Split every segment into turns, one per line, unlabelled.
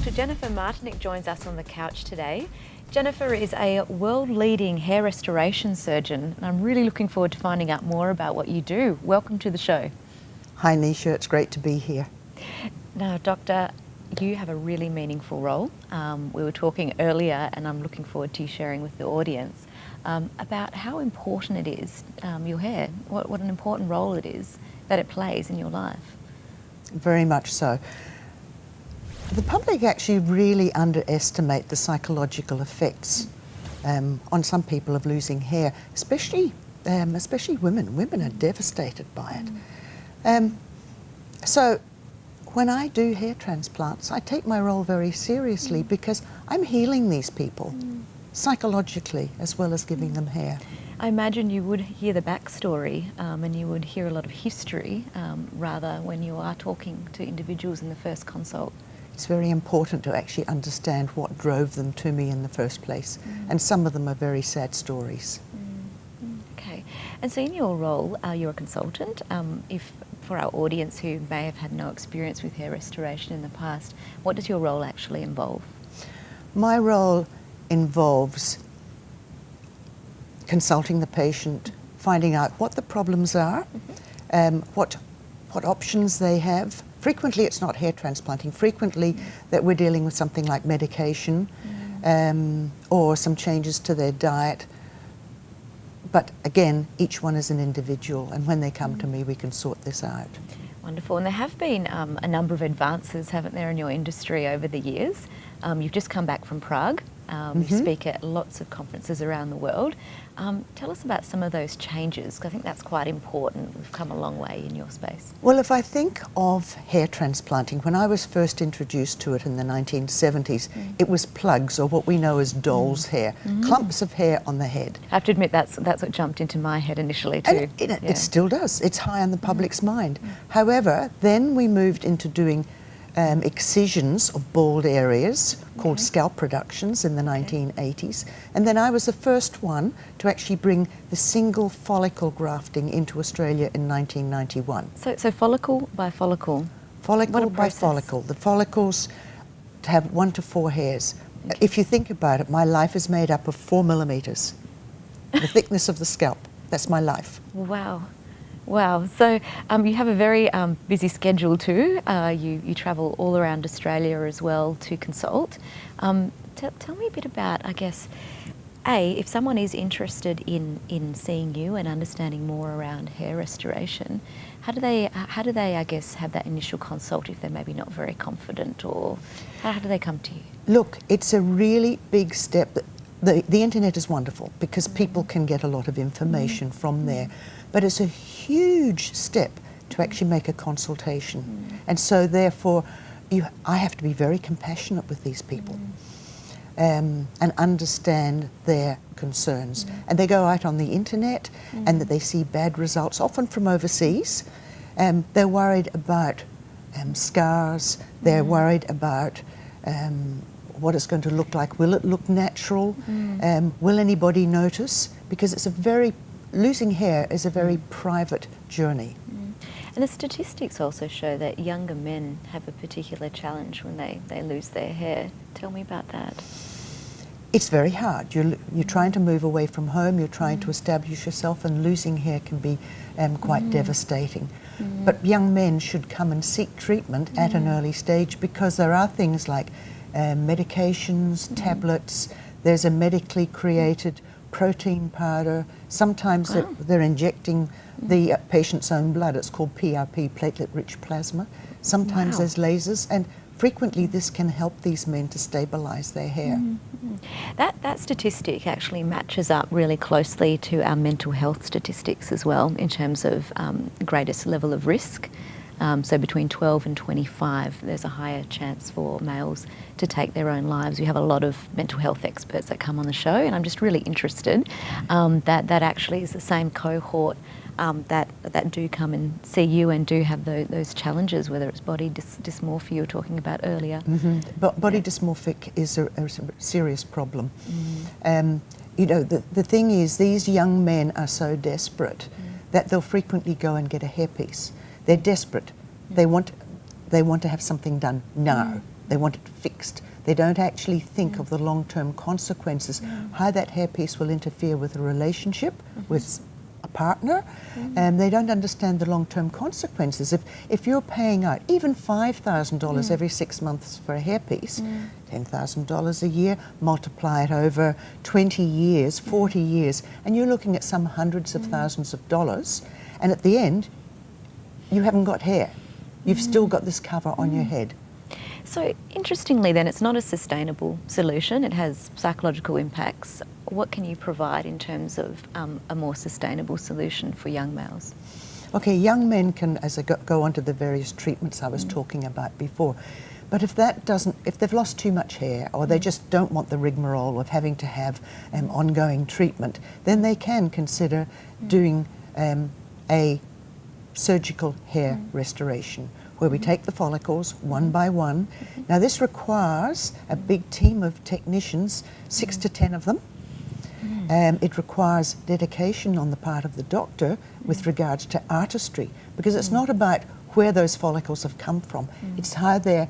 Dr. Jennifer Martinick joins us on the couch today. Jennifer is a world-leading hair restoration surgeon, and I'm really looking forward to finding out more about what you do. Welcome to the show.
Hi Neesha, it's great to be here.
Now, Doctor, you have a really meaningful role. We were talking earlier, and I'm looking forward to you sharing with the audience about how important it is, your hair, what an important role it is that it plays in your life.
Very much so. The public actually really underestimate the psychological effects on some people of losing hair, especially women. Women are devastated by it. So when I do hair transplants, I take my role very seriously because I'm healing these people psychologically as well as giving them hair.
I imagine you would hear the backstory and you would hear a lot of history rather when you are talking to individuals in the first consult.
It's very important to actually understand what drove them to me in the first place, and some of them are very sad stories.
Okay, and so in your role, you're a consultant. If for our audience who may have had no experience with hair restoration in the past, what does your role actually involve?
My role involves consulting the patient, finding out what the problems are, what options they have. Frequently it's not hair transplanting, frequently that we're dealing with something like medication or some changes to their diet. But again, each one is an individual, and when they come to me we can sort this out.
Wonderful, and there have been a number of advances, haven't there, in your industry over the years. You've just come back from Prague. You speak at lots of conferences around the world. Tell us about some of those changes, because I think that's quite important. We've come a long way in your space.
Well, if I think of hair transplanting, when I was first introduced to it in the 1970s, it was plugs, or what we know as doll's hair, clumps of hair on the head.
I have to admit that's what jumped into my head initially too.
And it still does. It's high on the public's mind. However, then we moved into doing excisions of bald areas called scalp reductions in the 1980s, and then I was the first one to actually bring the single follicle grafting into Australia in 1991.
So follicle by follicle?
Follicle by follicle. The follicles have 1 to 4 hairs. If you think about it, my life is made up of 4 millimeters, the thickness of the scalp. That's my life.
Wow. Wow, so you have a very busy schedule too. You travel all around Australia as well to consult. Tell me a bit about, I guess, if someone is interested in seeing you and understanding more around hair restoration, how do they, I guess, have that initial consult if they're maybe not very confident, or how do they come to you?
Look, it's a really big step. The internet is wonderful because people can get a lot of information from there. But it's a huge step to actually make a consultation. And so therefore, I have to be very compassionate with these people and understand their concerns. And they go out on the internet and that they see bad results, often from overseas. They're worried about scars, they're worried about what it's going to look like. Will it look natural? Will anybody notice? Because it's losing hair is a very private journey.
And the statistics also show that younger men have a particular challenge when they lose their hair. Tell me about that.
It's very hard. You're trying to move away from home, you're trying to establish yourself, and losing hair can be quite devastating. But young men should come and seek treatment at an early stage, because there are things like medications, tablets, there's a medically created protein powder. Sometimes they're injecting the patient's own blood. It's called PRP, platelet-rich plasma. Sometimes there's lasers, and frequently this can help these men to stabilize their hair.
That statistic actually matches up really closely to our mental health statistics as well, in terms of greatest level of risk. So between 12 and 25, there's a higher chance for males to take their own lives. We have a lot of mental health experts that come on the show, and I'm just really interested that actually is the same cohort that do come and see you and do have those challenges, whether it's body dysmorphia you were talking about earlier.
But body dysmorphic is a serious problem. You know, the thing is, these young men are so desperate that they'll frequently go and get a hairpiece. They're desperate. They want to have something done now. They want it fixed. They don't actually think of the long-term consequences, how that hairpiece will interfere with a relationship, with a partner, and they don't understand the long-term consequences. If you're paying out even $5,000 every 6 months for a hairpiece, $10,000 a year, multiply it over 20 years, 40 years, and you're looking at some hundreds of thousands of dollars, and at the end, you haven't got hair. You've still got this cover on your head.
So interestingly then, it's not a sustainable solution. It has psychological impacts. What can you provide in terms of a more sustainable solution for young males?
Okay, young men can, as I go on to the various treatments I was talking about before, but if they've lost too much hair, or they just don't want the rigmarole of having to have ongoing treatment, then they can consider doing a surgical hair restoration, where we take the follicles one by one. Now this requires a big team of technicians, 6 to 10 of them. It requires dedication on the part of the doctor with regards to artistry, because it's not about where those follicles have come from, it's how they're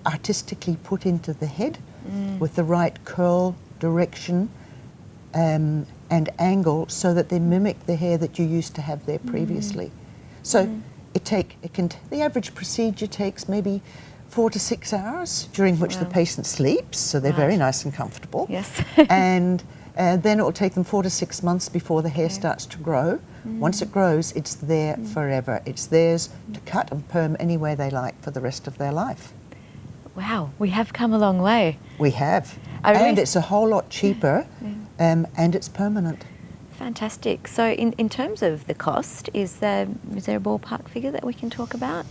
artistically put into the head with the right curl, direction, and angle, so that they mimic the hair that you used to have there previously. So the average procedure takes maybe 4 to 6 hours, during which the patient sleeps, so they're very nice and comfortable.
Yes.
And then it will take them 4 to 6 months before the hair starts to grow. Once it grows, it's there forever. It's theirs to cut and perm any way they like for the rest of their life.
Wow, we have come a long way.
We have. And it's a whole lot cheaper, and it's permanent.
Fantastic. So in terms of the cost, is there a ballpark figure that we can talk about?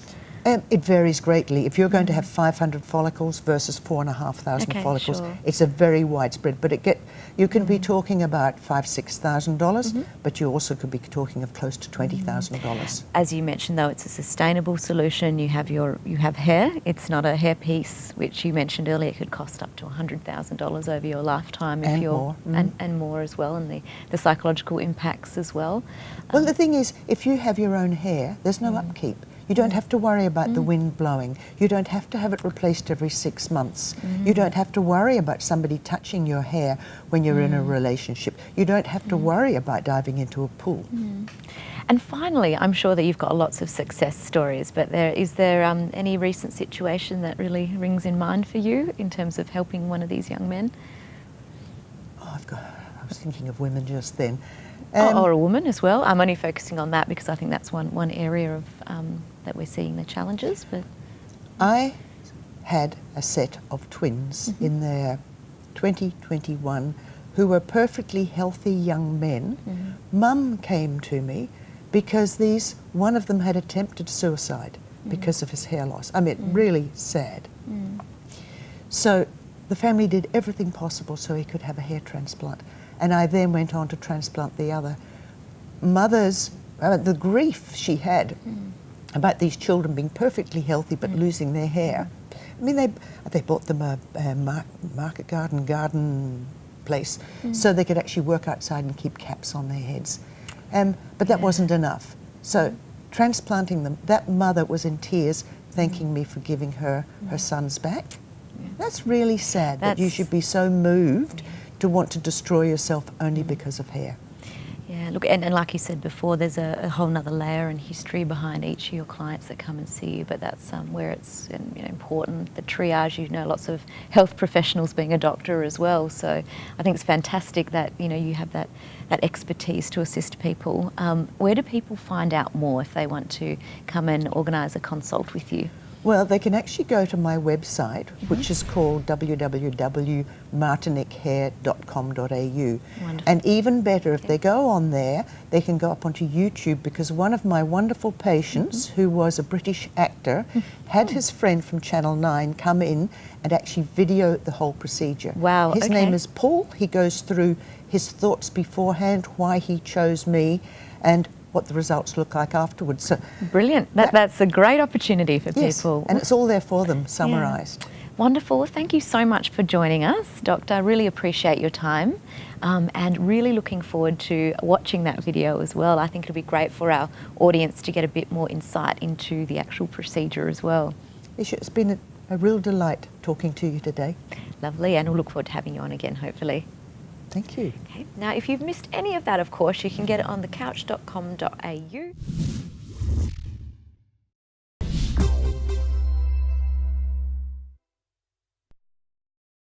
It varies greatly. If you're going to have 500 follicles versus 4,500 follicles, it's a very widespread. But you can be talking about $5,000–6,000, but you also could be talking of close to $20,000.
As you mentioned, though, it's a sustainable solution. You have hair. It's not a hair piece, which you mentioned earlier could cost up to $100,000 over your lifetime, if more. And more as well, and the psychological impacts as well.
Well, the thing is, if you have your own hair, there's no upkeep. You don't have to worry about the wind blowing. You don't have to have it replaced every 6 months. You don't have to worry about somebody touching your hair when you're in a relationship. You don't have to worry about diving into a pool.
And finally, I'm sure that you've got lots of success stories, but is there any recent situation that really rings in mind for you in terms of helping one of these young men?
Oh, I was thinking of women just then.
Or a woman as well. I'm only focusing on that because I think that's one area of that we're seeing the challenges. But
I had a set of twins in their 2021 who were perfectly healthy young men. Mum came to me because one of them had attempted suicide because of his hair loss. I mean, really sad. So the family did everything possible so he could have a hair transplant. And I then went on to transplant the other. The grief she had about these children being perfectly healthy but losing their hair. I mean, they bought them a market garden place so they could actually work outside and keep caps on their heads. But that wasn't enough. So transplanting them, that mother was in tears thanking me for giving her sons back. That's really sad that you should be so moved to want to destroy yourself only because of hair.
Yeah, look, and like you said before, there's a whole nother layer and history behind each of your clients that come and see you, but that's where it's important, the triage. Lots of health professionals being a doctor as well, so I think it's fantastic that you have that expertise to assist people. Where do people find out more if they want to come and organise a consult with you?
Well, they can actually go to my website, which is called www.martinickhair.com.au. And even better, if they go on there, they can go up onto YouTube, because one of my wonderful patients, who was a British actor, had his friend from Channel 9 come in and actually video the whole procedure.
Wow.
His name is Paul. He goes through his thoughts beforehand, why he chose me, and what the results look like afterwards. So
brilliant. That's a great opportunity for people.
And it's all there for them, summarised.
Yeah. Wonderful. Thank you so much for joining us, Doctor. I really appreciate your time, and really looking forward to watching that video as well. I think it'll be great for our audience to get a bit more insight into the actual procedure as well.
It's been A real delight talking to you today.
Lovely, and we'll look forward to having you on again, hopefully.
Thank you.
Okay. Now, if you've missed any of that, of course, you can get it on thecouch.com.au.